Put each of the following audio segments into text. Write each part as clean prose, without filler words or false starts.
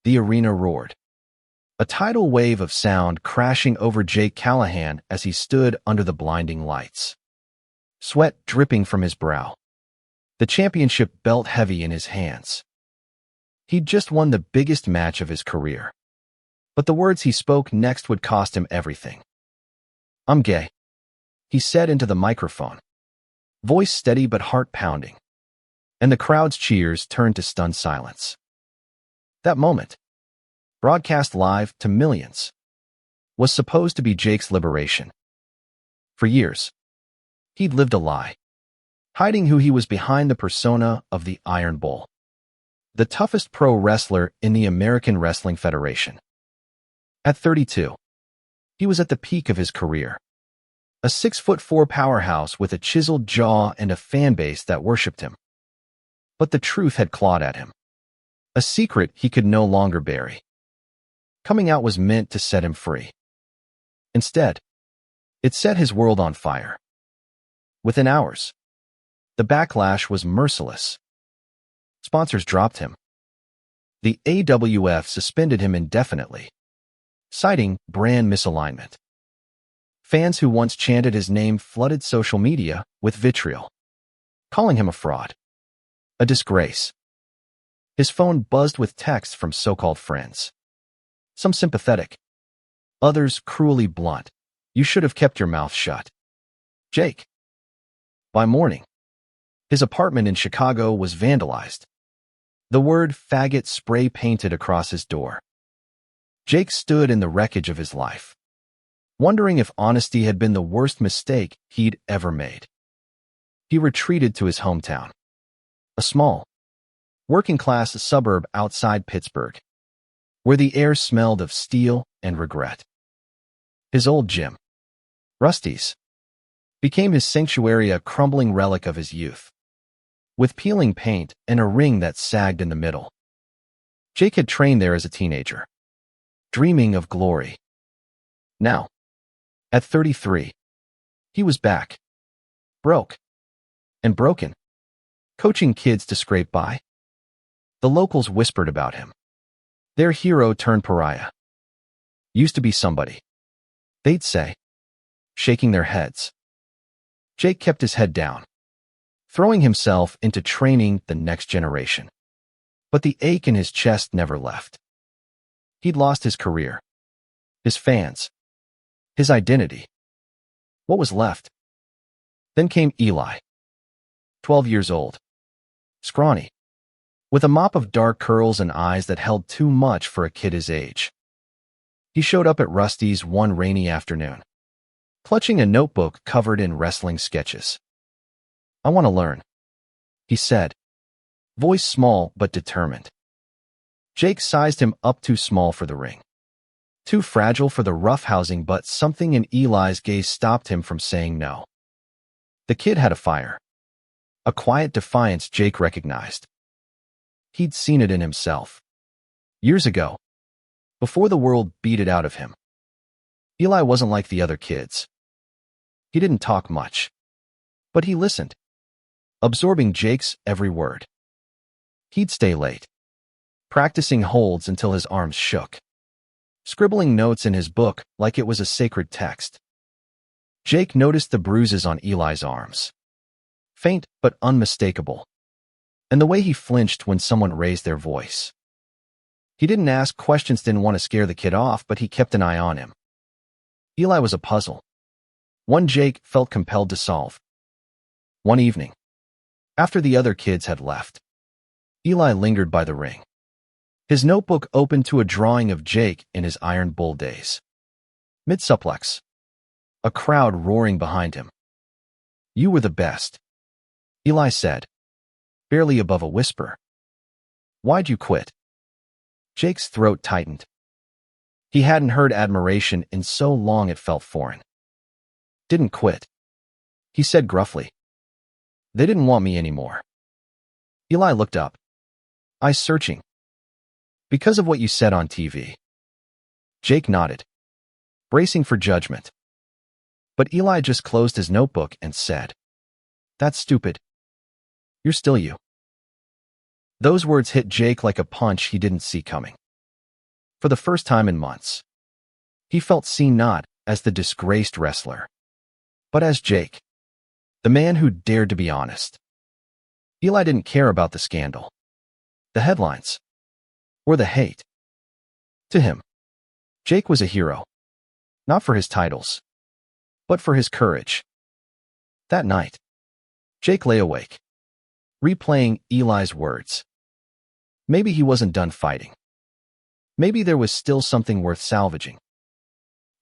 The arena roared. A tidal wave of sound crashing over Jake Callahan as he stood under the blinding lights. Sweat dripping from his brow. The championship belt heavy in his hands. He'd just won the biggest match of his career. But the words he spoke next would cost him everything. "I'm gay," he said into the microphone. Voice steady but heart pounding. And the crowd's cheers turned to stunned silence. That moment, broadcast live to millions, was supposed to be Jake's liberation. For years, he'd lived a lie, hiding who he was behind the persona of the Iron Bull, the toughest pro wrestler in the American Wrestling Federation. At 32, he was at the peak of his career. A 6'4" powerhouse with a chiseled jaw and a fan base that worshipped him. But the truth had clawed at him. A secret he could no longer bury. Coming out was meant to set him free. Instead, it set his world on fire. Within hours, the backlash was merciless. Sponsors dropped him. The AWF suspended him indefinitely, citing brand misalignment. Fans who once chanted his name flooded social media with vitriol, calling him a fraud, a disgrace. His phone buzzed with texts from so-called friends. Some sympathetic, others cruelly blunt. "You should have kept your mouth shut, Jake." By morning, his apartment in Chicago was vandalized. The word "faggot" spray-painted across his door. Jake stood in the wreckage of his life, wondering if honesty had been the worst mistake he'd ever made. He retreated to his hometown, a small, working-class suburb outside Pittsburgh, where the air smelled of steel and regret. His old gym, Rusty's, became his sanctuary, a crumbling relic of his youth, with peeling paint and a ring that sagged in the middle. Jake had trained there as a teenager, dreaming of glory. Now, at 33, he was back, broke and broken, coaching kids to scrape by. The locals whispered about him. Their hero turned pariah. Used to be somebody, they'd say, shaking their heads. Jake kept his head down, throwing himself into training the next generation. But the ache in his chest never left. He'd lost his career, his fans, his identity. What was left? Then came Eli, 12 years old, scrawny, with a mop of dark curls and eyes that held too much for a kid his age. He showed up at Rusty's one rainy afternoon, clutching a notebook covered in wrestling sketches. "I want to learn," he said, voice small but determined. Jake sized him up too small for the ring, too fragile for the roughhousing, but something in Eli's gaze stopped him from saying no. The kid had a fire, a quiet defiance Jake recognized. He'd seen it in himself. Years ago, before the world beat it out of him. Eli wasn't like the other kids. He didn't talk much, but he listened, absorbing Jake's every word. He'd stay late, practicing holds until his arms shook, scribbling notes in his book like it was a sacred text. Jake noticed the bruises on Eli's arms, faint but unmistakable, and the way he flinched when someone raised their voice. He didn't ask questions, didn't want to scare the kid off, but he kept an eye on him. Eli was a puzzle, one Jake felt compelled to solve. One evening, after the other kids had left, Eli lingered by the ring, his notebook open to a drawing of Jake in his Iron Bull days. Mid-suplex, a crowd roaring behind him. "You were the best," Eli said, barely above a whisper. "Why'd you quit?" Jake's throat tightened. He hadn't heard admiration in so long it felt foreign. "Didn't quit," he said gruffly. "They didn't want me anymore." Eli looked up, eyes searching. "Because of what you said on TV." Jake nodded, bracing for judgment. But Eli just closed his notebook and said, "That's stupid. You're still you." Those words hit Jake like a punch he didn't see coming. For the first time in months, he felt seen not as the disgraced wrestler, but as Jake, the man who dared to be honest. Eli didn't care about the scandal, the headlines, or the hate. To him, Jake was a hero, not for his titles, but for his courage. That night, Jake lay awake, replaying Eli's words. Maybe he wasn't done fighting. Maybe there was still something worth salvaging.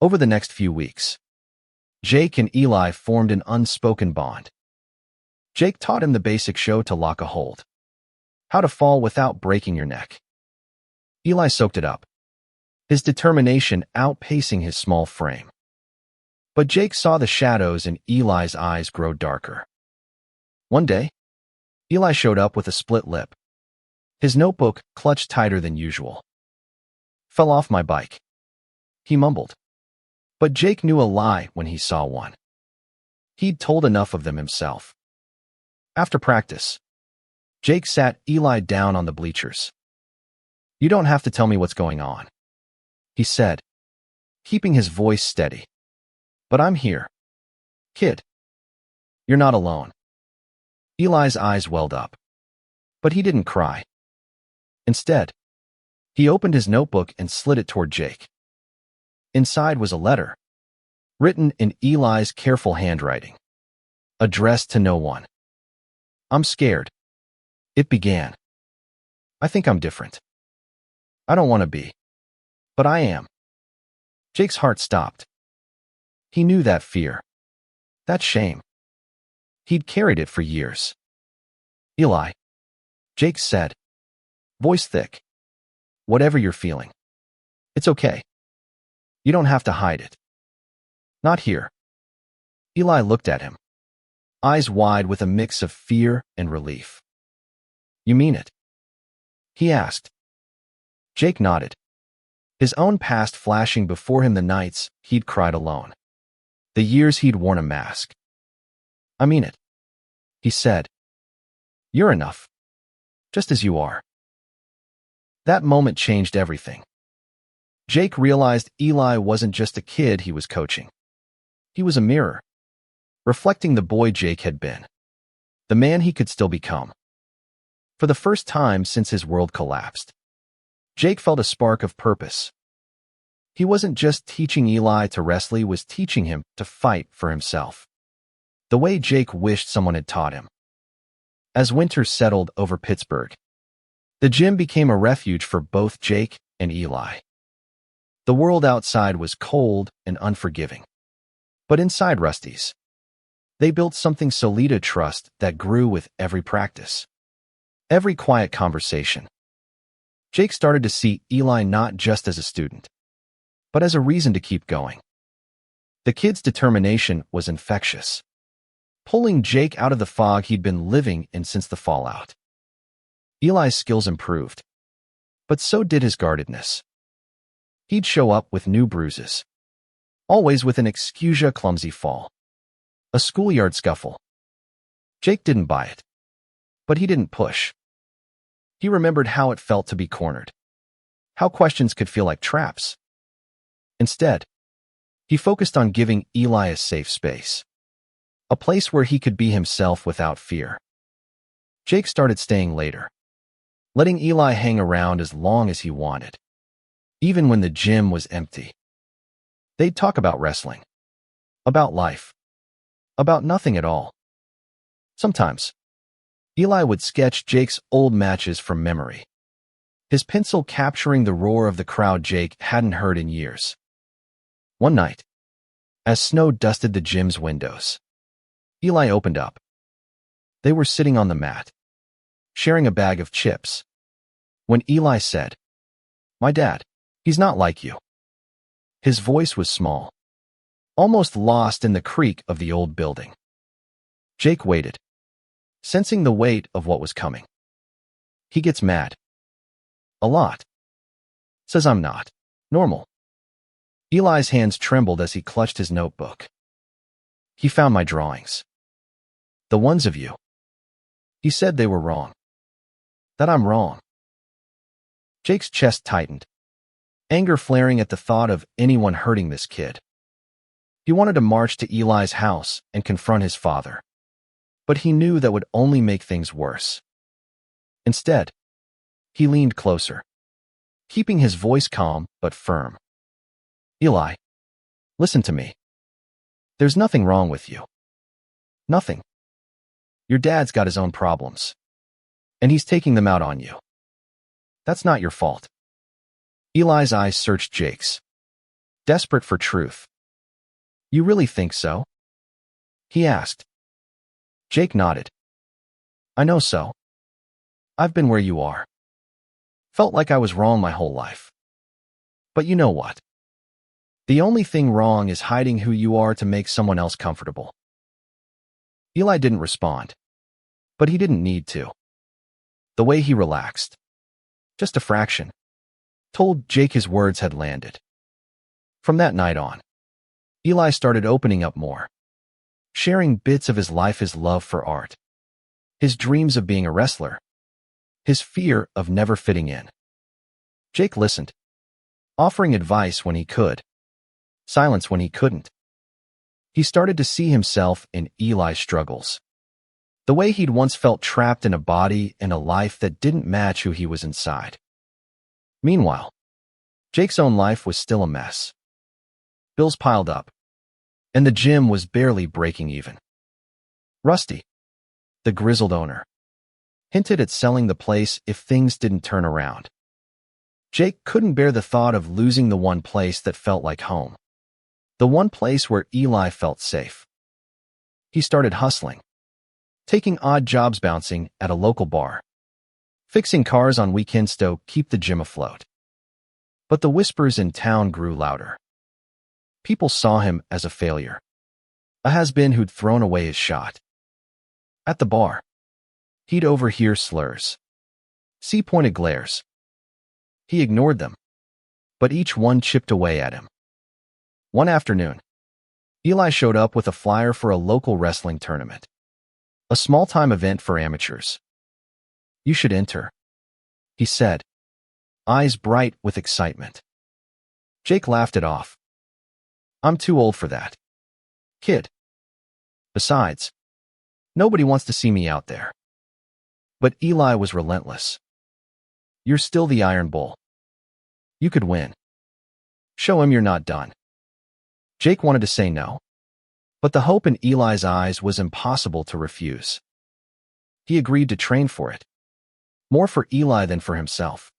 Over the next few weeks, Jake and Eli formed an unspoken bond. Jake taught him the basic show to lock a hold, how to fall without breaking your neck. Eli soaked it up, his determination outpacing his small frame. But Jake saw the shadows in Eli's eyes grow darker. One day, Eli showed up with a split lip, his notebook clutched tighter than usual. "Fell off my bike," he mumbled. But Jake knew a lie when he saw one. He'd told enough of them himself. After practice, Jake sat Eli down on the bleachers. "You don't have to tell me what's going on," he said, keeping his voice steady. "But I'm here. Kid, you're not alone." Eli's eyes welled up, but he didn't cry. Instead, he opened his notebook and slid it toward Jake. Inside was a letter, written in Eli's careful handwriting, addressed to no one. "I'm scared," it began. "I think I'm different. I don't want to be, but I am." Jake's heart stopped. He knew that fear, that shame. He'd carried it for years. "Eli," Jake said, voice thick, "whatever you're feeling, it's okay. You don't have to hide it. Not here." Eli looked at him, eyes wide with a mix of fear and relief. "You mean it?" he asked. Jake nodded, his own past flashing before him, the nights he'd cried alone, the years he'd worn a mask. "I mean it," he said. "You're enough, just as you are." That moment changed everything. Jake realized Eli wasn't just a kid he was coaching. He was a mirror, reflecting the boy Jake had been, the man he could still become. For the first time since his world collapsed, Jake felt a spark of purpose. He wasn't just teaching Eli to wrestle, he was teaching him to fight for himself, the way Jake wished someone had taught him. As winter settled over Pittsburgh, the gym became a refuge for both Jake and Eli. The world outside was cold and unforgiving, but inside Rusty's, they built something solid, a trust that grew with every practice, every quiet conversation. Jake started to see Eli not just as a student, but as a reason to keep going. The kid's determination was infectious, pulling Jake out of the fog he'd been living in since the fallout. Eli's skills improved, but so did his guardedness. He'd show up with new bruises, always with an excuse: a clumsy fall, a schoolyard scuffle. Jake didn't buy it, but he didn't push. He remembered how it felt to be cornered, how questions could feel like traps. Instead, he focused on giving Eli a safe space, a place where he could be himself without fear. Jake started staying later, letting Eli hang around as long as he wanted, even when the gym was empty. They'd talk about wrestling, about life, about nothing at all. Sometimes, Eli would sketch Jake's old matches from memory, his pencil capturing the roar of the crowd Jake hadn't heard in years. One night, as snow dusted the gym's windows, Eli opened up. They were sitting on the mat, sharing a bag of chips, when Eli said, "My dad, he's not like you." His voice was small, almost lost in the creak of the old building. Jake waited, sensing the weight of what was coming. "He gets mad. A lot. Says I'm not normal." Eli's hands trembled as he clutched his notebook. "He found my drawings. The ones of you. He said they were wrong. That I'm wrong." Jake's chest tightened. anger flaring at the thought of anyone hurting this kid. He wanted to march to Eli's house and confront his father, but he knew that would only make things worse. Instead, he leaned closer, keeping his voice calm but firm. "Eli, listen to me. There's nothing wrong with you. Nothing. Your dad's got his own problems, and he's taking them out on you. That's not your fault." Eli's eyes searched Jake's, desperate for truth. "You really think so?" he asked. Jake nodded. "I know so. I've been where you are. Felt like I was wrong my whole life. But you know what? The only thing wrong is hiding who you are to make someone else comfortable." Eli didn't respond, but he didn't need to. The way he relaxed, just a fraction, told Jake his words had landed. From that night on, Eli started opening up more, sharing bits of his life, his love for art, his dreams of being a wrestler, his fear of never fitting in. Jake listened, offering advice when he could, silence when he couldn't. He started to see himself in Eli's struggles, the way he'd once felt trapped in a body and a life that didn't match who he was inside. Meanwhile, Jake's own life was still a mess. Bills piled up, and the gym was barely breaking even. Rusty, the grizzled owner, hinted at selling the place if things didn't turn around. Jake couldn't bear the thought of losing the one place that felt like home, the one place where Eli felt safe. He started hustling, taking odd jobs, bouncing at a local bar, fixing cars on weekends to keep the gym afloat. But the whispers in town grew louder. People saw him as a failure, a has-been who'd thrown away his shot. At the bar, he'd overhear slurs, see pointed glares. He ignored them, but each one chipped away at him. One afternoon, Eli showed up with a flyer for a local wrestling tournament, a small-time event for amateurs. "You should enter," he said, eyes bright with excitement. Jake laughed it off. "I'm too old for that, kid. Besides, nobody wants to see me out there." But Eli was relentless. "You're still the Iron Bull. You could win. Show him you're not done." Jake wanted to say no, but the hope in Eli's eyes was impossible to refuse. He agreed to train for it, more for Eli than for himself.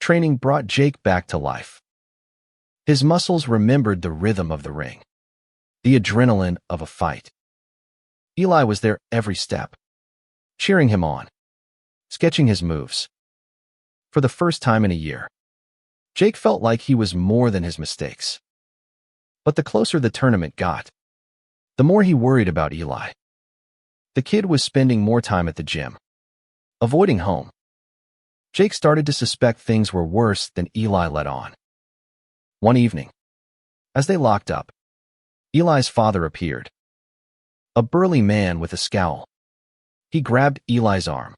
Training brought Jake back to life. His muscles remembered the rhythm of the ring, the adrenaline of a fight. Eli was there every step, cheering him on, sketching his moves. For the first time in a year, Jake felt like he was more than his mistakes. But the closer the tournament got, the more he worried about Eli. The kid was spending more time at the gym, avoiding home. Jake started to suspect things were worse than Eli let on. One evening, as they locked up, Eli's father appeared. A burly man with a scowl. He grabbed Eli's arm,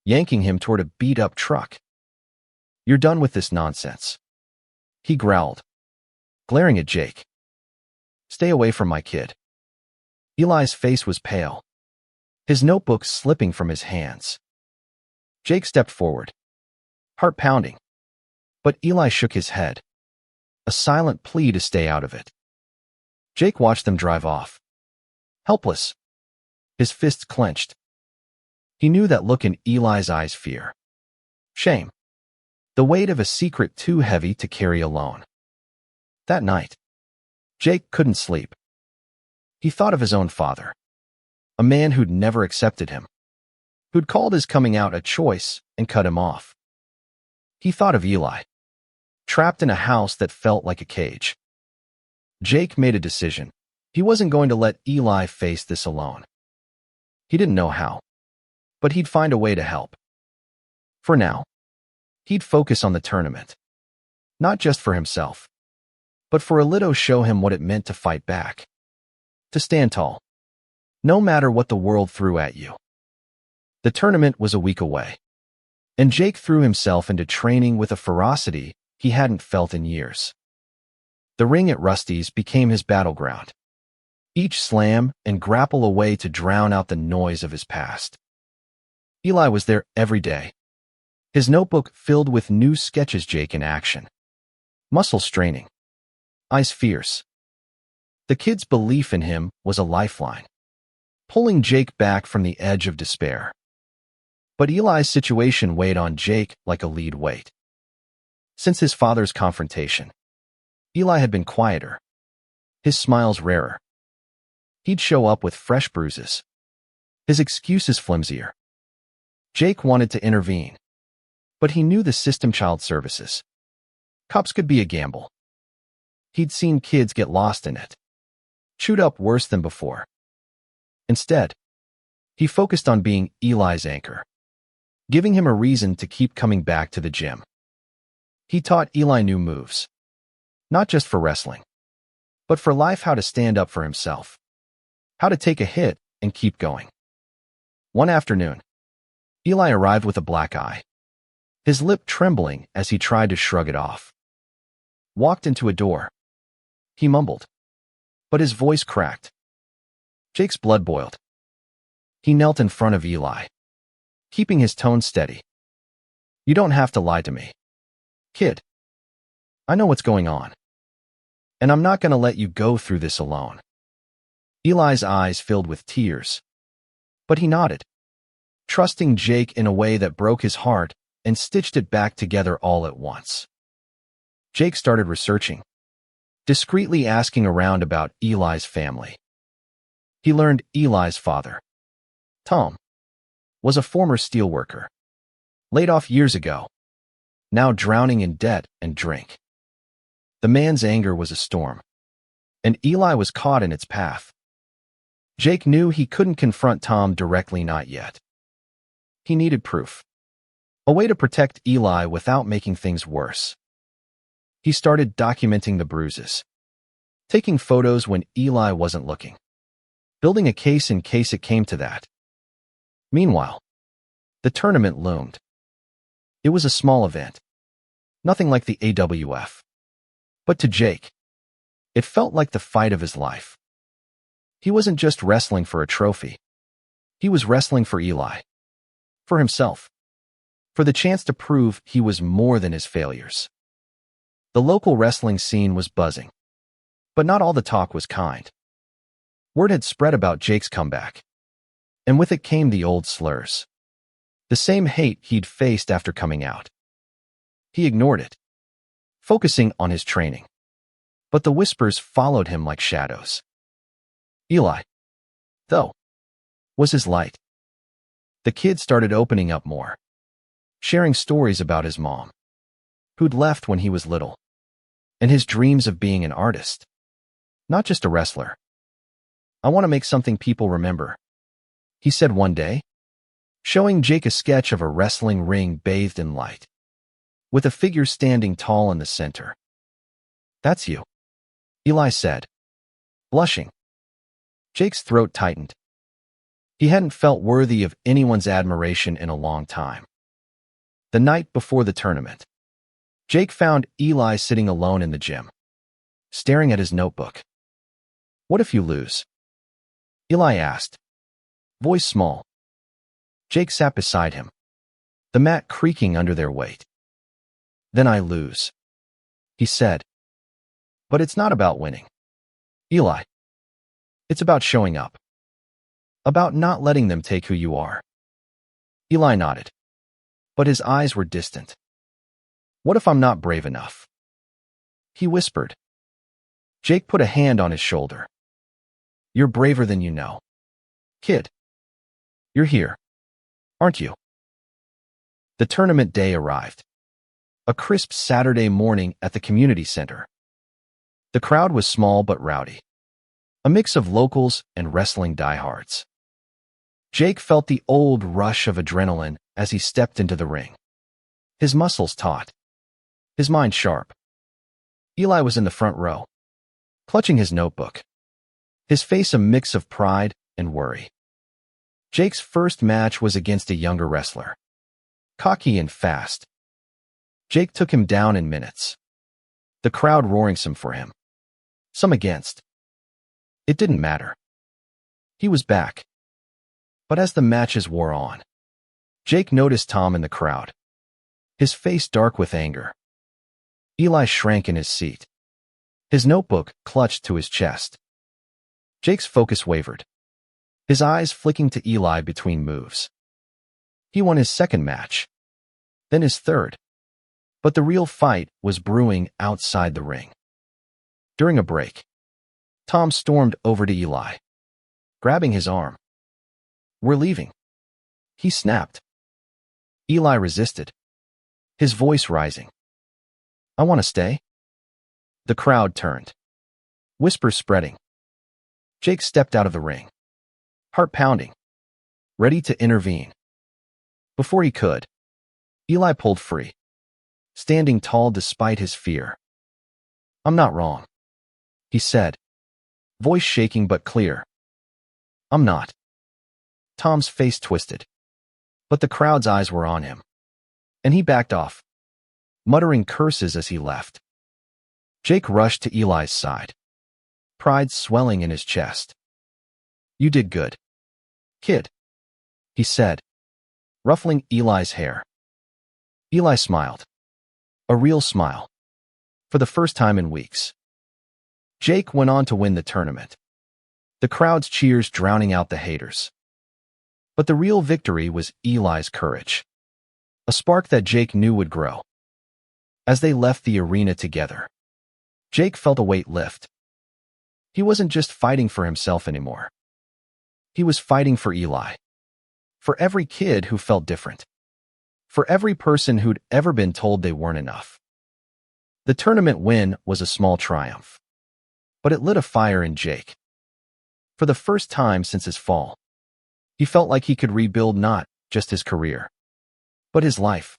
yanking him toward a beat-up truck. "You're done with this nonsense," he growled, glaring at Jake. "Stay away from my kid." Eli's face was pale, his notebook slipping from his hands. Jake stepped forward, heart pounding, but Eli shook his head, a silent plea to stay out of it. Jake watched them drive off, helpless, his fists clenched. He knew that look in Eli's eyes: fear, shame, the weight of a secret too heavy to carry alone. That night, Jake couldn't sleep. He thought of his own father, a man who'd never accepted him, who'd called his coming out a choice and cut him off. He thought of Eli, trapped in a house that felt like a cage. Jake made a decision. He wasn't going to let Eli face this alone. He didn't know how, but he'd find a way to help. For now, he'd focus on the tournament, not just for himself, but for Alito, show him what it meant to fight back, to stand tall, no matter what the world threw at you. The tournament was a week away, and Jake threw himself into training with a ferocity he hadn't felt in years. The ring at Rusty's became his battleground. Each slam and grapple a way to drown out the noise of his past. Eli was there every day, his notebook filled with new sketches, Jake in action. Muscles straining, eyes fierce. The kid's belief in him was a lifeline, pulling Jake back from the edge of despair. But Eli's situation weighed on Jake like a lead weight. Since his father's confrontation, Eli had been quieter, his smiles rarer. He'd show up with fresh bruises, his excuses flimsier. Jake wanted to intervene, but he knew the system. Child services. Cops could be a gamble. He'd seen kids get lost in it, chewed up worse than before. Instead, he focused on being Eli's anchor, giving him a reason to keep coming back to the gym. He taught Eli new moves, not just for wrestling, but for life: how to stand up for himself, how to take a hit and keep going. One afternoon, Eli arrived with a black eye, his lip trembling as he tried to shrug it off. Walked into a door. He mumbled, but his voice cracked. Jake's blood boiled. He knelt in front of Eli, keeping his tone steady. "You don't have to lie to me, kid. I know what's going on, and I'm not going to let you go through this alone." Eli's eyes filled with tears, but he nodded, trusting Jake in a way that broke his heart and stitched it back together all at once. Jake started researching, discreetly asking around about Eli's family. He learned Eli's father, Tom, was a former steelworker, laid off years ago, now drowning in debt and drink. The man's anger was a storm, and Eli was caught in its path. Jake knew he couldn't confront Tom directly, not yet. He needed proof, a way to protect Eli without making things worse. He started documenting the bruises, taking photos when Eli wasn't looking, building a case in case it came to that. Meanwhile, the tournament loomed. It was a small event, nothing like the AWF. But to Jake, it felt like the fight of his life. He wasn't just wrestling for a trophy. He was wrestling for Eli, for himself, for the chance to prove he was more than his failures. The local wrestling scene was buzzing, but not all the talk was kind. Word had spread about Jake's comeback, and with it came the old slurs, the same hate he'd faced after coming out. He ignored it, focusing on his training, but the whispers followed him like shadows. Eli, though, was his light. The kid started opening up more, sharing stories about his mom, who'd left when he was little, and his dreams of being an artist, not just a wrestler. "I want to make something people remember," he said one day, showing Jake a sketch of a wrestling ring bathed in light, with a figure standing tall in the center. "That's you," Eli said, blushing. Jake's throat tightened. He hadn't felt worthy of anyone's admiration in a long time. The night before the tournament, Jake found Eli sitting alone in the gym, staring at his notebook. "What if you lose?" Eli asked, voice small. Jake sat beside him, the mat creaking under their weight. "Then I lose," he said. "But it's not about winning, Eli. It's about showing up. About not letting them take who you are." Eli nodded, but his eyes were distant. "What if I'm not brave enough?" he whispered. Jake put a hand on his shoulder. "You're braver than you know, kid. You're here, aren't you?" The tournament day arrived. A crisp Saturday morning at the community center. The crowd was small but rowdy, a mix of locals and wrestling diehards. Jake felt the old rush of adrenaline as he stepped into the ring, his muscles taut, his mind sharp. Eli was in the front row, clutching his notebook, his face a mix of pride and worry. Jake's first match was against a younger wrestler, cocky and fast. Jake took him down in minutes, the crowd roaring some for him, some against. It didn't matter. He was back. But as the matches wore on, Jake noticed Tom in the crowd, his face dark with anger. Eli shrank in his seat, his notebook clutched to his chest. Jake's focus wavered, his eyes flicking to Eli between moves. He won his second match, then his third. But the real fight was brewing outside the ring. During a break, Tom stormed over to Eli, grabbing his arm. "We're leaving," he snapped. Eli resisted, his voice rising. "I want to stay." The crowd turned, whispers spreading. Jake stepped out of the ring, heart pounding, ready to intervene. Before he could, Eli pulled free, standing tall despite his fear. "I'm not wrong," he said, voice shaking but clear. "I'm not." Tom's face twisted, but the crowd's eyes were on him, and he backed off, muttering curses as he left. Jake rushed to Eli's side, pride swelling in his chest. "You did good, kid," he said, ruffling Eli's hair. Eli smiled, a real smile, for the first time in weeks. Jake went on to win the tournament, the crowd's cheers drowning out the haters. But the real victory was Eli's courage, a spark that Jake knew would grow. As they left the arena together, Jake felt a weight lift. He wasn't just fighting for himself anymore. He was fighting for Eli, for every kid who felt different, for every person who'd ever been told they weren't enough. The tournament win was a small triumph, but it lit a fire in Jake. For the first time since his fall, he felt like he could rebuild not just his career, but his life.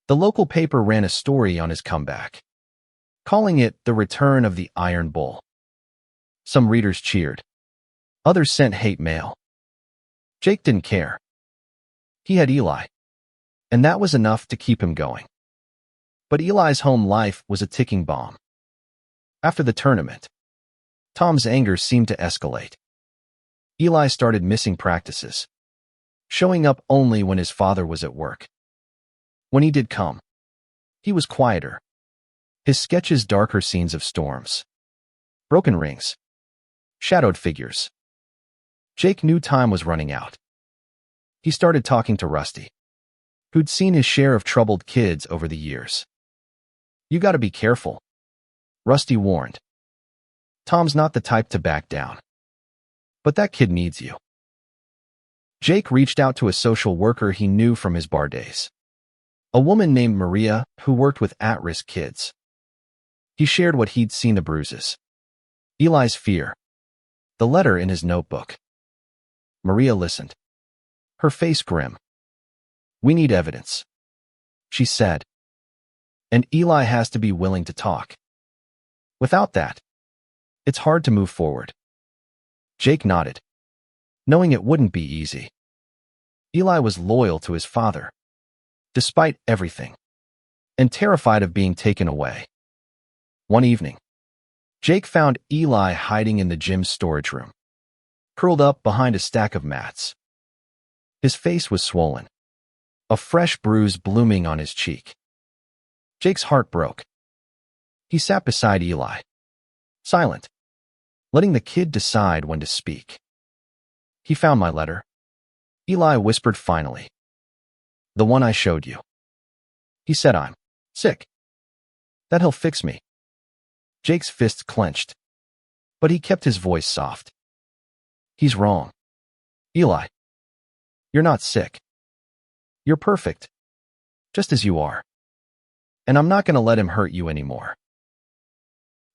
The local paper ran a story on his comeback, calling it the return of the Iron Bull. Some readers cheered, others sent hate mail. Jake didn't care. He had Eli, and that was enough to keep him going. But Eli's home life was a ticking bomb. After the tournament, Tom's anger seemed to escalate. Eli started missing practices, showing up only when his father was at work. When he did come, he was quieter, his sketches darker scenes of storms, broken rings, shadowed figures. Jake knew time was running out. He started talking to Rusty, who'd seen his share of troubled kids over the years. "You gotta be careful," Rusty warned. "Tom's not the type to back down. But that kid needs you." Jake reached out to a social worker he knew from his bar days, a woman named Maria who worked with at-risk kids. He shared what he'd seen: the bruises, Eli's fear, the letter in his notebook. Maria listened, her face grim. "We need evidence," she said. "And Eli has to be willing to talk. Without that, it's hard to move forward." Jake nodded, knowing it wouldn't be easy. Eli was loyal to his father, despite everything, and terrified of being taken away. One evening, Jake found Eli hiding in the gym's storage room, curled up behind a stack of mats. His face was swollen, a fresh bruise blooming on his cheek. Jake's heart broke. He sat beside Eli, silent, letting the kid decide when to speak. "He found my letter," Eli whispered finally. "The one I showed you. He said I'm sick, that he'll fix me." Jake's fists clenched, but he kept his voice soft. "He's wrong, Eli. You're not sick. You're perfect, just as you are. And I'm not going to let him hurt you anymore."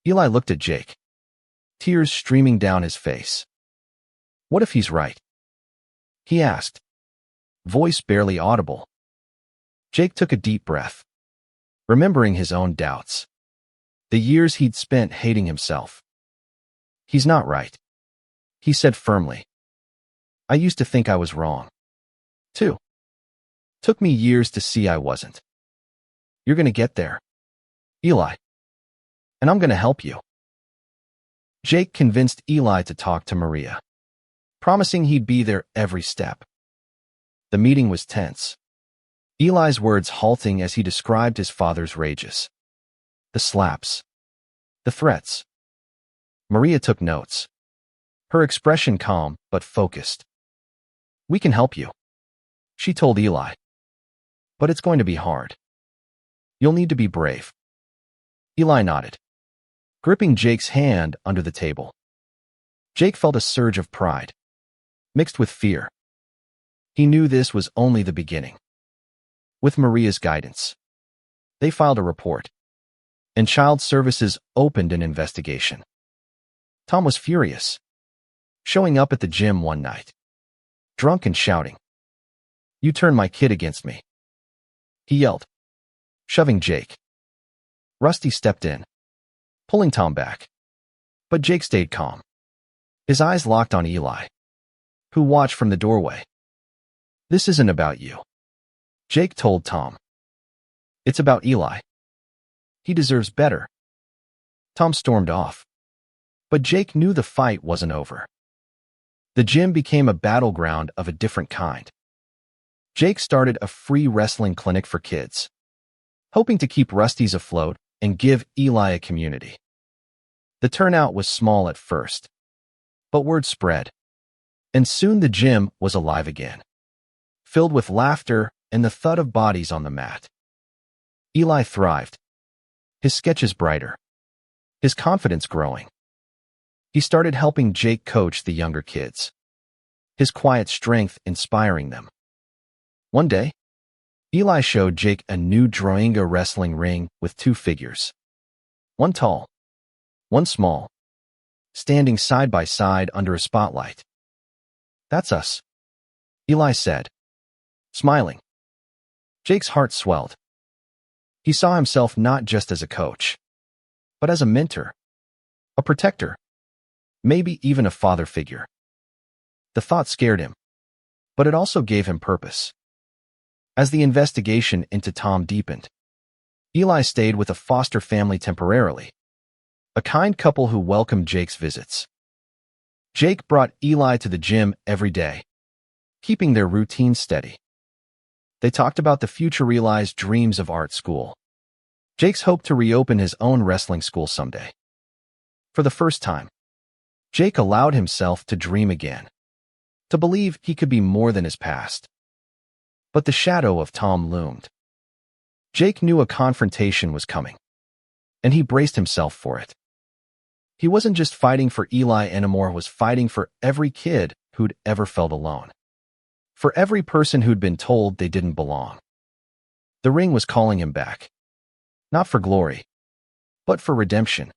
Eli looked at Jake, tears streaming down his face. "What if he's right?" he asked, voice barely audible. Jake took a deep breath, remembering his own doubts, the years he'd spent hating himself. "He's not right," he said firmly. "I used to think I was wrong, too. Took me years to see I wasn't." You're going to get there, Eli, and I'm going to help you. Jake convinced Eli to talk to Maria, promising he'd be there every step. The meeting was tense, Eli's words halting as he described his father's rages. The slaps. The threats. Maria took notes, her expression calm but focused. We can help you, she told Eli. But it's going to be hard. You'll need to be brave. Eli nodded, gripping Jake's hand under the table. Jake felt a surge of pride, mixed with fear. He knew this was only the beginning. With Maria's guidance, they filed a report, and Child Services opened an investigation. Tom was furious, showing up at the gym one night, drunk and shouting, "You turned my kid against me," he yelled, shoving Jake. Rusty stepped in, pulling Tom back, but Jake stayed calm. His eyes locked on Eli, who watched from the doorway. "This isn't about you," Jake told Tom. "It's about Eli. He deserves better." Tom stormed off, but Jake knew the fight wasn't over. The gym became a battleground of a different kind. Jake started a free wrestling clinic for kids, hoping to keep Rusty's afloat and give Eli a community. The turnout was small at first, but word spread, and soon the gym was alive again, filled with laughter and the thud of bodies on the mat. Eli thrived, his sketches brighter, his confidence growing. He started helping Jake coach the younger kids, his quiet strength inspiring them. One day, Eli showed Jake a new Droinga wrestling ring with two figures, one tall, one small, standing side by side under a spotlight. "That's us," Eli said, smiling. Jake's heart swelled. He saw himself not just as a coach, but as a mentor, a protector, maybe even a father figure. The thought scared him, but it also gave him purpose. As the investigation into Tom deepened, Eli stayed with a foster family temporarily, a kind couple who welcomed Jake's visits. Jake brought Eli to the gym every day, keeping their routine steady. They talked about the future-realized dreams of art school. Jake's hoped to reopen his own wrestling school someday. For the first time, Jake allowed himself to dream again, to believe he could be more than his past. But the shadow of Tom loomed. Jake knew a confrontation was coming, and he braced himself for it. He wasn't just fighting for Eli anymore, he was fighting for every kid who'd ever felt alone, for every person who'd been told they didn't belong. The ring was calling him back, not for glory, but for redemption.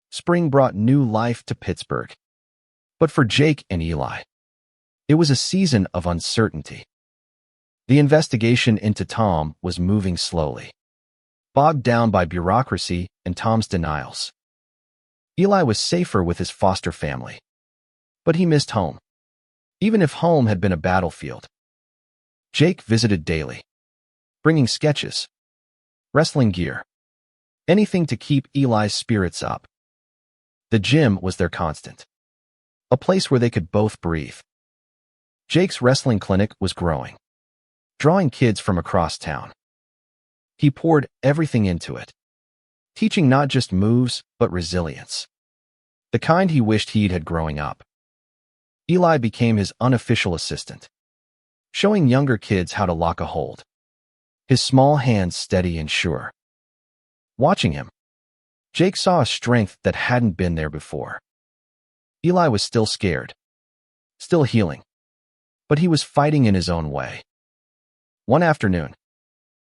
Spring brought new life to Pittsburgh, but for Jake and Eli, it was a season of uncertainty. The investigation into Tom was moving slowly, bogged down by bureaucracy and Tom's denials. Eli was safer with his foster family, but he missed home, even if home had been a battlefield. Jake visited daily, bringing sketches, wrestling gear, anything to keep Eli's spirits up. The gym was their constant, a place where they could both breathe. Jake's wrestling clinic was growing, drawing kids from across town. He poured everything into it, teaching not just moves, but resilience, the kind he wished he'd had growing up. Eli became his unofficial assistant, showing younger kids how to lock a hold, his small hands steady and sure. Watching him, Jake saw a strength that hadn't been there before. Eli was still scared, still healing, but he was fighting in his own way. One afternoon,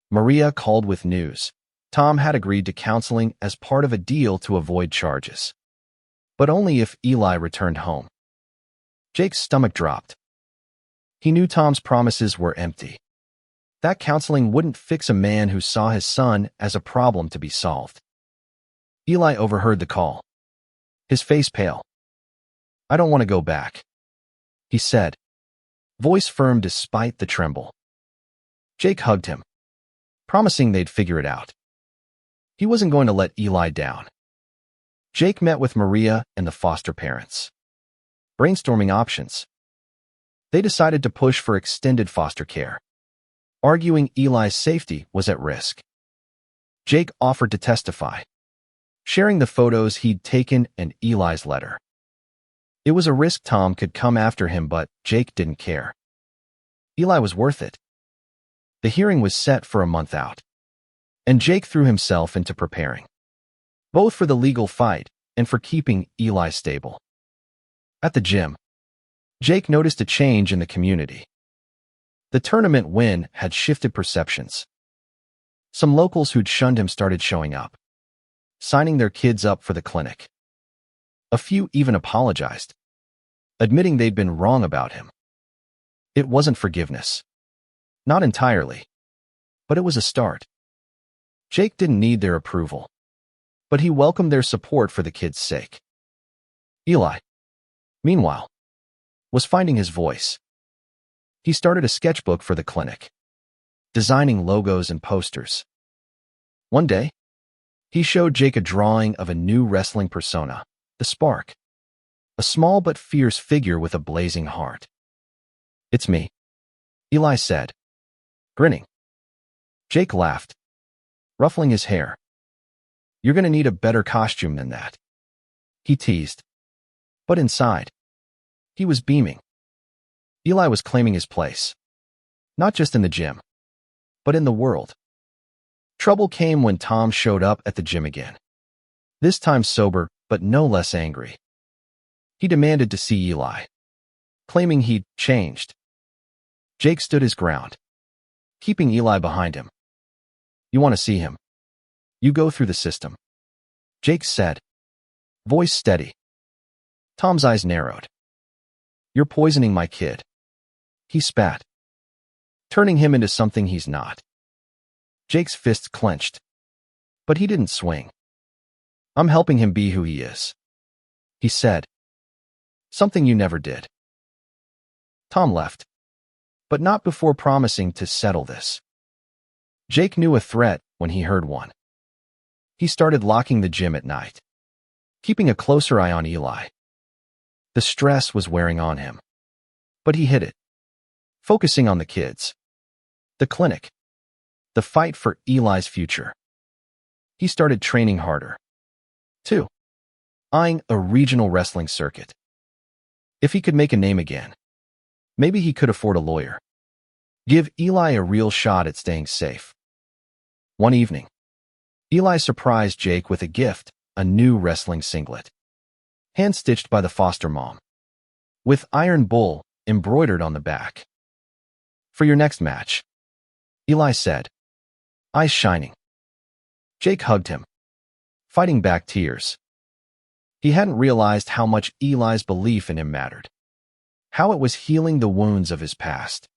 Maria called with news. Tom had agreed to counseling as part of a deal to avoid charges, but only if Eli returned home. Jake's stomach dropped. He knew Tom's promises were empty. That counseling wouldn't fix a man who saw his son as a problem to be solved. Eli overheard the call, his face pale. "I don't want to go back," he said, voice firm despite the tremble. Jake hugged him, promising they'd figure it out. He wasn't going to let Eli down. Jake met with Maria and the foster parents. Brainstorming options, they decided to push for extended foster care, arguing Eli's safety was at risk. Jake offered to testify, sharing the photos he'd taken and Eli's letter. It was a risk. Tom could come after him, but Jake didn't care. Eli was worth it. The hearing was set for a month out, and Jake threw himself into preparing, both for the legal fight and for keeping Eli stable. At the gym, Jake noticed a change in the community. The tournament win had shifted perceptions. Some locals who'd shunned him started showing up, signing their kids up for the clinic. A few even apologized, admitting they'd been wrong about him. It wasn't forgiveness. Not entirely. But it was a start. Jake didn't need their approval, but he welcomed their support for the kids' sake. Eli, meanwhile, was finding his voice. He started a sketchbook for the clinic, designing logos and posters. One day, he showed Jake a drawing of a new wrestling persona, the Spark, a small but fierce figure with a blazing heart. "It's me," Eli said, grinning. Jake laughed, ruffling his hair. "You're going to need a better costume than that," he teased. But inside, he was beaming. Eli was claiming his place, not just in the gym, but in the world. Trouble came when Tom showed up at the gym again, this time sober, but no less angry. He demanded to see Eli, claiming he'd changed. Jake stood his ground, keeping Eli behind him. "You want to see him? You go through the system," Jake said, voice steady. Tom's eyes narrowed. "You're poisoning my kid," he spat, turning him into something he's not. Jake's fists clenched, but he didn't swing. "I'm helping him be who he is," he said. "Something you never did." Tom left, but not before promising to settle this. Jake knew a threat when he heard one. He started locking the gym at night, keeping a closer eye on Eli. The stress was wearing on him, but he hid it, focusing on the kids, the clinic, the fight for Eli's future. He started training harder, too, eyeing a regional wrestling circuit. If he could make a name again, maybe he could afford a lawyer. Give Eli a real shot at staying safe. One evening, Eli surprised Jake with a gift, a new wrestling singlet, hand-stitched by the foster mom, with Iron Bull embroidered on the back. "For your next match," Eli said, eyes shining. Jake hugged him, fighting back tears. He hadn't realized how much Eli's belief in him mattered, how it was healing the wounds of his past.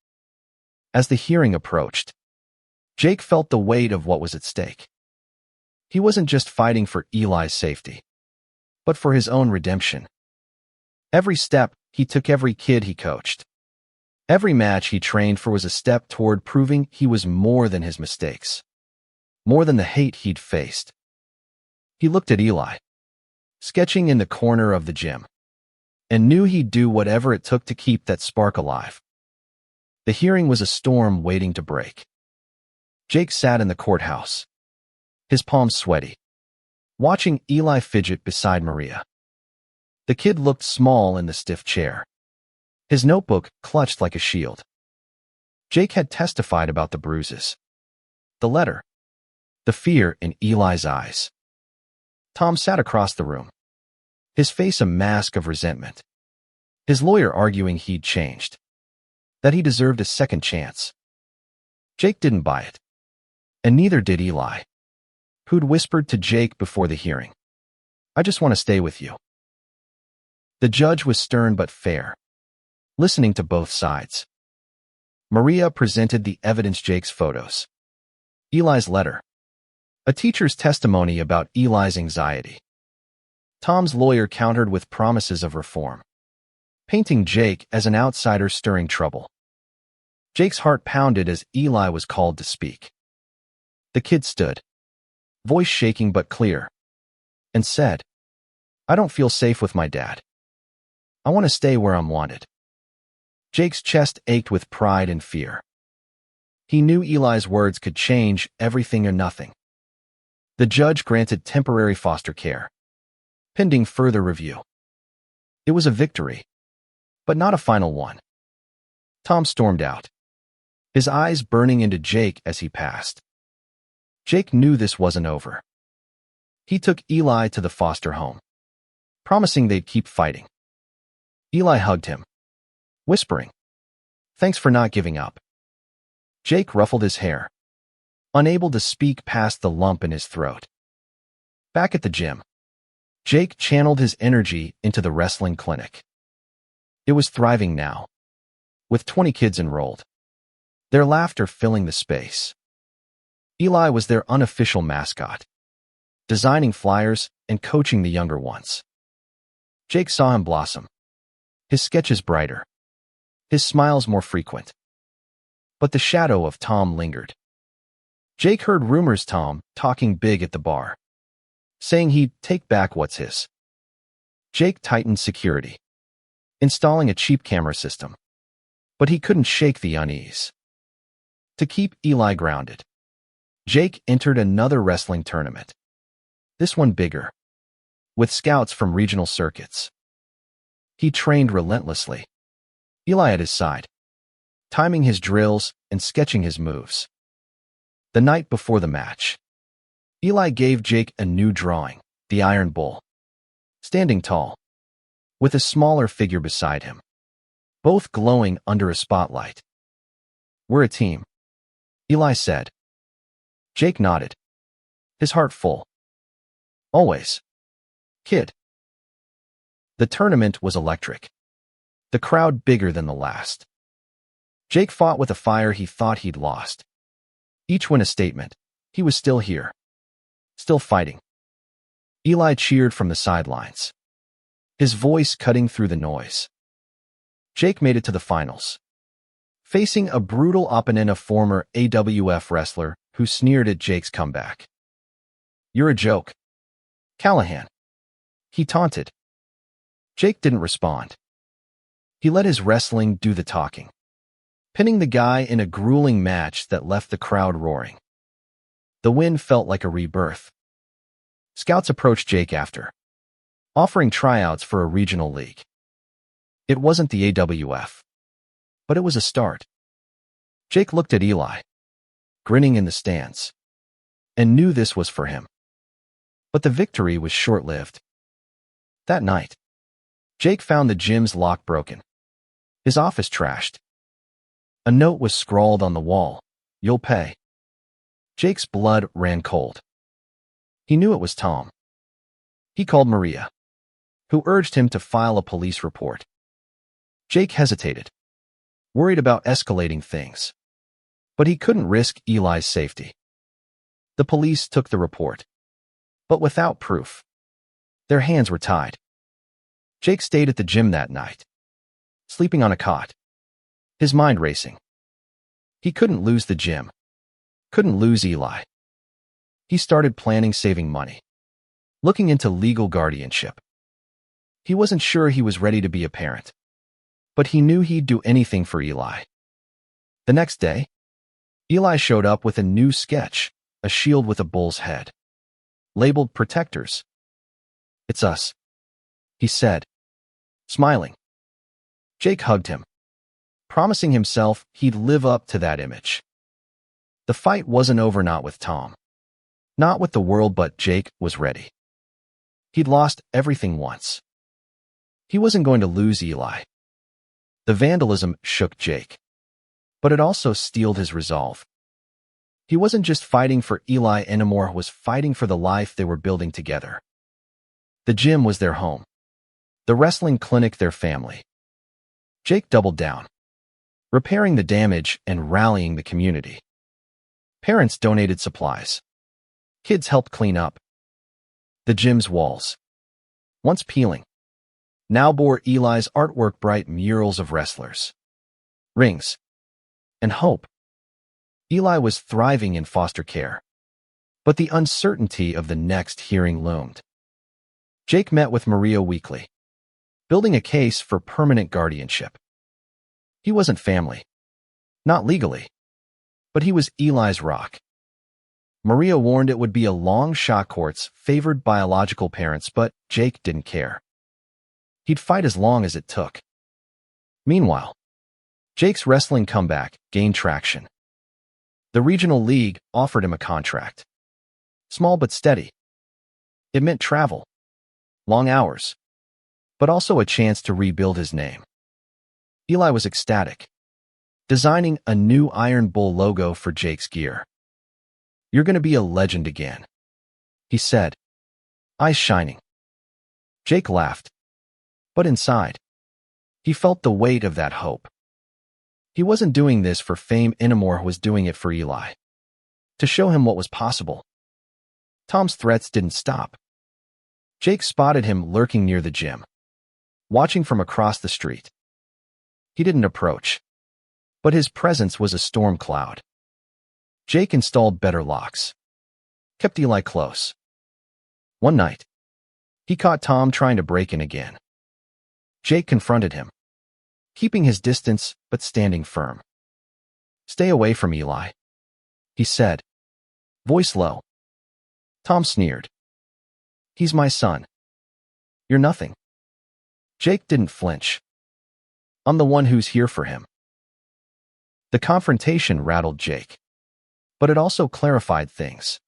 As the hearing approached, Jake felt the weight of what was at stake. He wasn't just fighting for Eli's safety, but for his own redemption. Every step he took, every kid he coached, every match he trained for was a step toward proving he was more than his mistakes, more than the hate he'd faced. He looked at Eli, sketching in the corner of the gym, and knew he'd do whatever it took to keep that spark alive. The hearing was a storm waiting to break. Jake sat in the courthouse, his palms sweaty, watching Eli fidget beside Maria. The kid looked small in the stiff chair, his notebook clutched like a shield. Jake had testified about the bruises, the letter, the fear in Eli's eyes. Tom sat across the room, his face a mask of resentment, his lawyer arguing he'd changed, that he deserved a second chance. Jake didn't buy it, and neither did Eli, who'd whispered to Jake before the hearing, "I just want to stay with you." The judge was stern but fair, listening to both sides. Maria presented the evidence: Jake's photos, Eli's letter, a teacher's testimony about Eli's anxiety. Tom's lawyer countered with promises of reform, painting Jake as an outsider stirring trouble. Jake's heart pounded as Eli was called to speak. The kid stood, voice shaking but clear, and said, "I don't feel safe with my dad. I want to stay where I'm wanted." Jake's chest ached with pride and fear. He knew Eli's words could change everything or nothing. The judge granted temporary foster care, pending further review. It was a victory, but not a final one. Tom stormed out, his eyes burning into Jake as he passed. Jake knew this wasn't over. He took Eli to the foster home, promising they'd keep fighting. Eli hugged him, whispering, "Thanks for not giving up." Jake ruffled his hair, unable to speak past the lump in his throat. Back at the gym, Jake channeled his energy into the wrestling clinic. It was thriving now, with 20 kids enrolled, their laughter filling the space. Eli was their unofficial mascot, designing flyers and coaching the younger ones. Jake saw him blossom, his sketches brighter, his smiles more frequent. But the shadow of Tom lingered. Jake heard rumors Tom talking big at the bar, saying he'd take back what's his. Jake tightened security, installing a cheap camera system, but he couldn't shake the unease. To keep Eli grounded, Jake entered another wrestling tournament, this one bigger, with scouts from regional circuits. He trained relentlessly, Eli at his side, timing his drills and sketching his moves. The night before the match, Eli gave Jake a new drawing, the Iron Bull, standing tall, with a smaller figure beside him, both glowing under a spotlight. "We're a team," Eli said. Jake nodded, his heart full. "Always, kid." The tournament was electric, the crowd bigger than the last. Jake fought with a fire he thought he'd lost. Each win a statement. He was still here, still fighting. Eli cheered from the sidelines, his voice cutting through the noise. Jake made it to the finals, facing a brutal opponent, a former AWF wrestler who sneered at Jake's comeback. "You're a joke, Callahan," he taunted. Jake didn't respond. He let his wrestling do the talking, pinning the guy in a grueling match that left the crowd roaring. The win felt like a rebirth. Scouts approached Jake after, offering tryouts for a regional league. It wasn't the AWF, but it was a start. Jake looked at Eli, grinning in the stands, and knew this was for him. But the victory was short-lived. That night, Jake found the gym's lock broken, his office trashed. A note was scrawled on the wall, "You'll pay." Jake's blood ran cold. He knew it was Tom. He called Maria, who urged him to file a police report. Jake hesitated, worried about escalating things. But he couldn't risk Eli's safety. The police took the report, but without proof. Their hands were tied. Jake stayed at the gym that night, sleeping on a cot, his mind racing. He couldn't lose the gym, couldn't lose Eli. He started planning, saving money, looking into legal guardianship. He wasn't sure he was ready to be a parent, but he knew he'd do anything for Eli. The next day, Eli showed up with a new sketch, a shield with a bull's head, labeled "Protectors." "It's us," he said, smiling. Jake hugged him, promising himself he'd live up to that image. The fight wasn't over, not with Tom, not with the world, but Jake was ready. He'd lost everything once. He wasn't going to lose Eli. The vandalism shook Jake, but it also steeled his resolve. He wasn't just fighting for Eli anymore, he was fighting for the life they were building together. The gym was their home, the wrestling clinic their family. Jake doubled down, repairing the damage and rallying the community. Parents donated supplies. Kids helped clean up. The gym's walls, once peeling, now bore Eli's artwork, bright murals of wrestlers, rings, and hope. Eli was thriving in foster care, But the uncertainty of the next hearing loomed. Jake met with Maria weekly, building a case for permanent guardianship. He wasn't family. Not legally. But he was Eli's rock. Maria warned it would be a long shot. Courts favored biological parents, but Jake didn't care. He'd fight as long as it took. Meanwhile, Jake's wrestling comeback gained traction. The regional league offered him a contract. Small but steady. It meant travel, long hours, but also a chance to rebuild his name. Eli was ecstatic, designing a new Iron Bull logo for Jake's gear. "You're going to be a legend again," he said, eyes shining. Jake laughed, but inside, he felt the weight of that hope. He wasn't doing this for fame anymore, he was doing it for Eli, to show him what was possible. Tom's threats didn't stop. Jake spotted him lurking near the gym, watching from across the street. He didn't approach, but his presence was a storm cloud. Jake installed better locks, kept Eli close. One night, he caught Tom trying to break in again. Jake confronted him, keeping his distance but standing firm. "Stay away from Eli," he said, voice low. Tom sneered. "He's my son. You're nothing." Jake didn't flinch. "I'm the one who's here for him." The confrontation rattled Jake, but it also clarified things.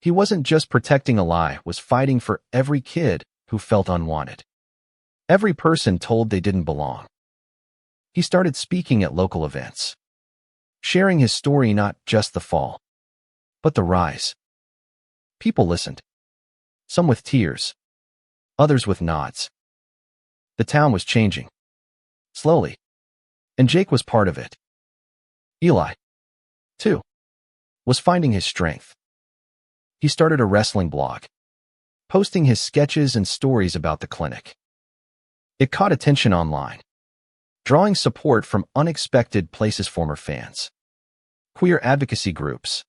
He wasn't just protecting Eli, was fighting for every kid who felt unwanted. Every person told they didn't belong. He started speaking at local events, sharing his story, not just the fall, but the rise. People listened, some with tears, others with nods. The town was changing, slowly, and Jake was part of it. Eli, too, was finding his strength. He started a wrestling blog, posting his sketches and stories about the clinic. It caught attention online, drawing support from unexpected places, former fans, queer advocacy groups,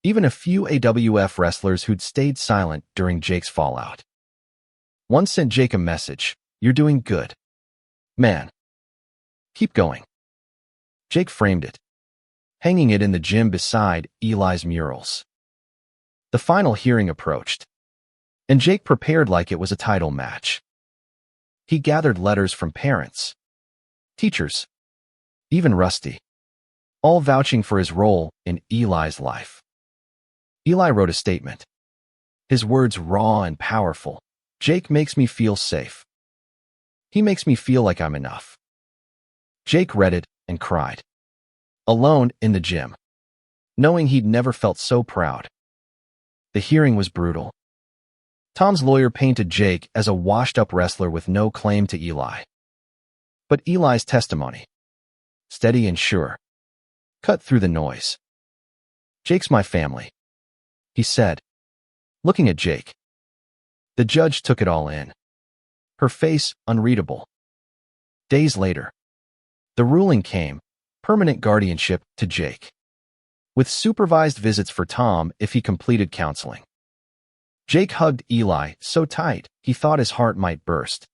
even a few AWF wrestlers who'd stayed silent during Jake's fallout. One sent Jake a message: "You're doing good, man. Keep going." Jake framed it, hanging it in the gym beside Eli's murals. The final hearing approached, and Jake prepared like it was a title match. He gathered letters from parents, teachers, even Rusty, all vouching for his role in Eli's life. Eli wrote a statement, his words raw and powerful. "Jake makes me feel safe. He makes me feel like I'm enough." Jake read it and cried, alone in the gym, knowing he'd never felt so proud. The hearing was brutal. Tom's lawyer painted Jake as a washed-up wrestler with no claim to Eli. But Eli's testimony, steady and sure, cut through the noise. "Jake's my family," he said, looking at Jake. The judge took it all in, her face unreadable. Days later, the ruling came: permanent guardianship to Jake, with supervised visits for Tom if he completed counseling. Jake hugged Eli so tight he thought his heart might burst.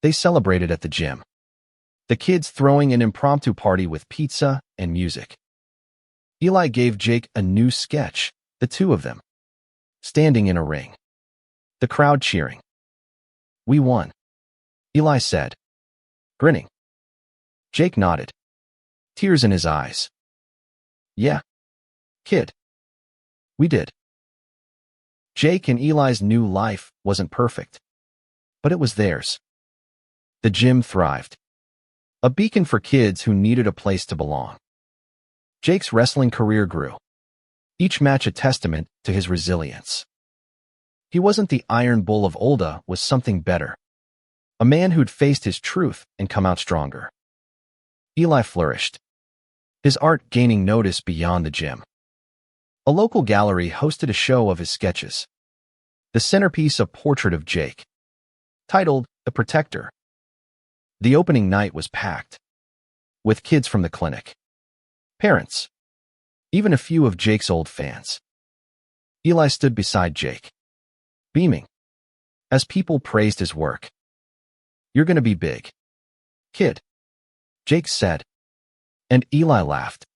They celebrated at the gym, the kids throwing an impromptu party with pizza and music. Eli gave Jake a new sketch, the two of them, standing in a ring, the crowd cheering. "We won," Eli said, grinning. Jake nodded, tears in his eyes. "Yeah, kid. We did." Jake and Eli's new life wasn't perfect, but it was theirs. The gym thrived, a beacon for kids who needed a place to belong. Jake's wrestling career grew, each match a testament to his resilience. He wasn't the Iron Bull of old, was something better, a man who'd faced his truth and come out stronger. Eli flourished, his art gaining notice beyond the gym. A local gallery hosted a show of his sketches, the centerpiece a portrait of Jake, titled The Protector. The opening night was packed, with kids from the clinic, parents, even a few of Jake's old fans. Eli stood beside Jake, beaming, as people praised his work. "You're gonna be big, kid," Jake said, and Eli laughed.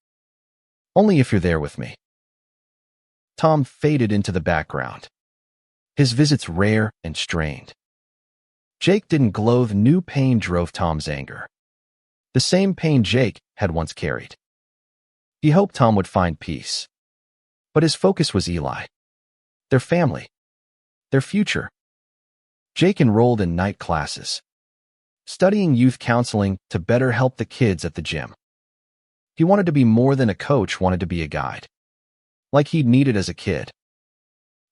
"Only if you're there with me." Tom faded into the background, his visits rare and strained. Jake didn't glow. New pain drove Tom's anger, the same pain Jake had once carried. He hoped Tom would find peace, but his focus was Eli, their family, their future. Jake enrolled in night classes, studying youth counseling to better help the kids at the gym. He wanted to be more than a coach, wanted to be a guide, like he'd needed as a kid.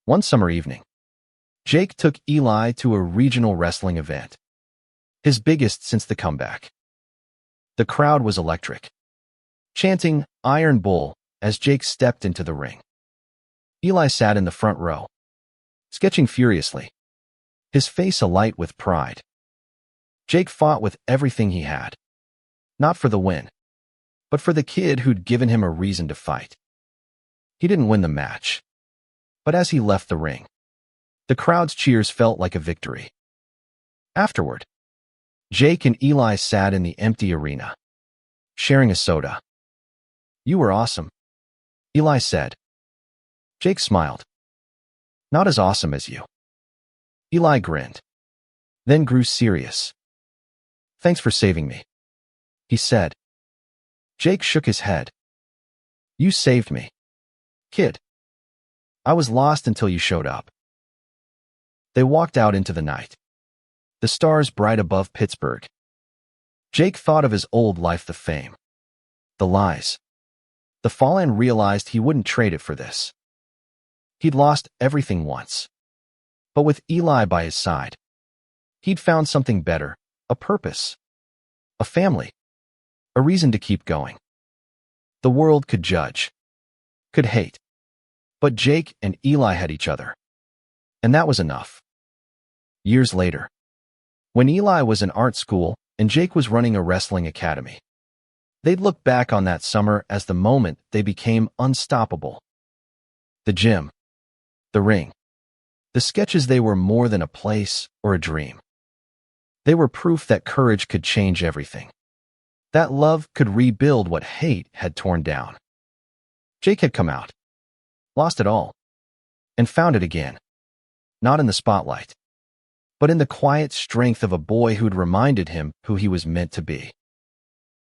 One summer evening, Jake took Eli to a regional wrestling event, his biggest since the comeback. The crowd was electric, chanting "Iron Bull" as Jake stepped into the ring. Eli sat in the front row, sketching furiously, his face alight with pride. Jake fought with everything he had, not for the win, but for the kid who'd given him a reason to fight. He didn't win the match, but as he left the ring, the crowd's cheers felt like a victory. Afterward, Jake and Eli sat in the empty arena, sharing a soda. "You were awesome," Eli said. Jake smiled. "Not as awesome as you." Eli grinned, then grew serious. "Thanks for saving me," he said. Jake shook his head. "You saved me, kid. I was lost until you showed up." They walked out into the night, the stars bright above Pittsburgh. Jake thought of his old life, the fame, the lies, the fall, and realized he wouldn't trade it for this. He'd lost everything once, but with Eli by his side, he'd found something better, a purpose, a family, a reason to keep going. The world could judge, could hate, but Jake and Eli had each other, and that was enough. Years later, when Eli was in art school and Jake was running a wrestling academy, they'd look back on that summer as the moment they became unstoppable. The gym, the ring, the sketches, they were more than a place or a dream. They were proof that courage could change everything, that love could rebuild what hate had torn down. Jake had come out, lost it all, and found it again, not in the spotlight, but in the quiet strength of a boy who'd reminded him who he was meant to be.